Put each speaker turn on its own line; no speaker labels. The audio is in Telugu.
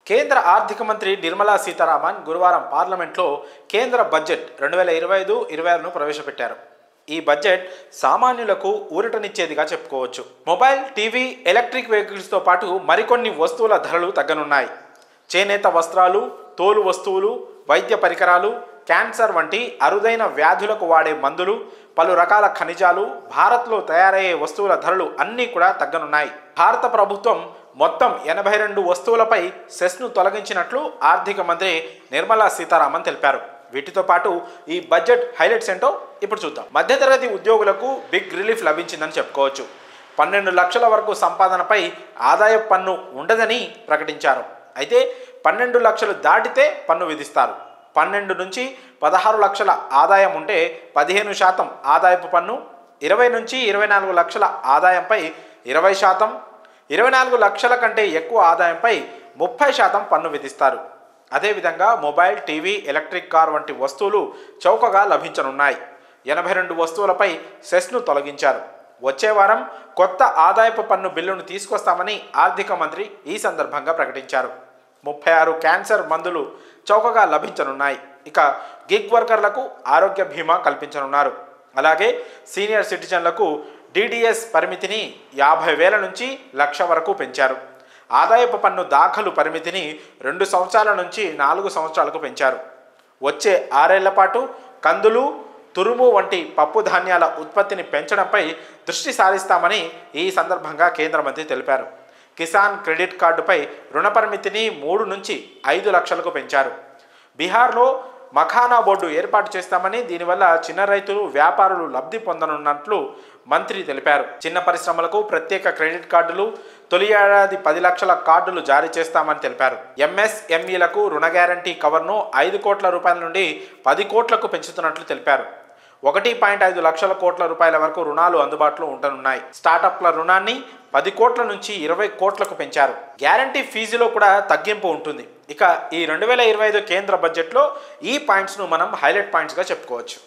కేంద్ర ఆర్థిక మంత్రి నిర్మలా సీతారామన్ గురువారం పార్లమెంట్లో కేంద్ర బడ్జెట్ 2025-26ను ప్రవేశపెట్టారు. ఈ బడ్జెట్ సామాన్యులకు ఊరటనిచ్చేదిగా చెప్పుకోవచ్చు. మొబైల్, టీవీ, ఎలక్ట్రిక్ వెహికల్స్తో పాటు మరికొన్ని వస్తువుల ధరలు తగ్గనున్నాయి. చేనేత వస్త్రాలు, తోలు వస్తువులు, వైద్య పరికరాలు, క్యాన్సర్ వంటి అరుదైన వ్యాధులకు వాడే మందులు, పలు రకాల ఖనిజాలు, భారత్లో తయారయ్యే వస్తువుల ధరలు అన్నీ కూడా తగ్గనున్నాయి. భారత ప్రభుత్వం మొత్తం 82 వస్తువులపై సెస్ను తొలగించినట్లు ఆర్థిక మంత్రి నిర్మలా సీతారామన్ తెలిపారు. వీటితో పాటు ఈ బడ్జెట్ హైలైట్స్ ఏంటో ఇప్పుడు చూద్దాం. మధ్యతరగతి ఉద్యోగులకు బిగ్ రిలీఫ్ లభించిందని చెప్పుకోవచ్చు. 12 లక్షల వరకు సంపాదనపై ఆదాయ పన్ను ఉండదని ప్రకటించారు. అయితే 12 లక్షలు దాటితే పన్ను విధిస్తారు. 12 నుంచి 16 లక్షల ఆదాయం ఉంటే 15% ఆదాయపు పన్ను, 20 నుంచి 24 లక్షల ఆదాయంపై 20%, 24 లక్షల కంటే ఎక్కువ ఆదాయంపై 30% పన్ను విధిస్తారు. అదేవిధంగా మొబైల్, టీవీ, ఎలక్ట్రిక్ కార్ వంటి వస్తువులు చౌకగా లభించనున్నాయి. 82 వస్తువులపై సెస్ను తొలగించారు. వచ్చే వారం కొత్త ఆదాయపు పన్ను బిల్లును తీసుకొస్తామని ఆర్థిక మంత్రి ఈ సందర్భంగా ప్రకటించారు. 36 క్యాన్సర్ మందులు చౌకగా లభించనున్నాయి. ఇక గిగ్ వర్కర్లకు ఆరోగ్య బీమా కల్పించనున్నారు. అలాగే సీనియర్ సిటిజన్లకు డిడిఎస్ పరిమితిని 50,000 నుంచి 1,00,000 వరకు పెంచారు. ఆదాయపు పన్ను దాఖలు పరిమితిని 2 సంవత్సరాల నుంచి 4 సంవత్సరాలకు పెంచారు. వచ్చే 6 ఏళ్ల పాటు కందులు, తురుము వంటి పప్పు ధాన్యాల ఉత్పత్తిని పెంచడంపై దృష్టి సారిస్తామని ఈ సందర్భంగా కేంద్ర మంత్రి తెలిపారు. కిసాన్ క్రెడిట్ కార్డుపై రుణ పరిమితిని 3 నుంచి 5 లక్షలకు పెంచారు. బీహార్లో మఖానా బోర్డు ఏర్పాటు చేస్తామని, దీనివల్ల చిన్న రైతులు, వ్యాపారులు లబ్ధి పొందనున్నట్లు మంత్రి తెలిపారు. చిన్న పరిశ్రమలకు ప్రత్యేక క్రెడిట్ కార్డులు, తొలి ఏడాది 10 లక్షల కార్డులు జారీ చేస్తామని తెలిపారు. ఎంఎస్ఎంఈలకు రుణ గ్యారంటీ కవర్ను 5 కోట్ల రూపాయల నుండి 10 కోట్లకు పెంచుతున్నట్లు తెలిపారు. 1.5 లక్షల కోట్ల రూపాయల వరకు రుణాలు అందుబాటులో ఉండనున్నాయి. స్టార్టప్ల రుణాన్ని 10 కోట్ల నుంచి 20 కోట్లకు పెంచారు. గ్యారంటీ ఫీజులో కూడా తగ్గింపు ఉంటుంది. ఇక ఈ 2025 కేంద్ర బడ్జెట్లో ఈ పాయింట్స్ను మనం హైలైట్ పాయింట్స్గా చెప్పుకోవచ్చు.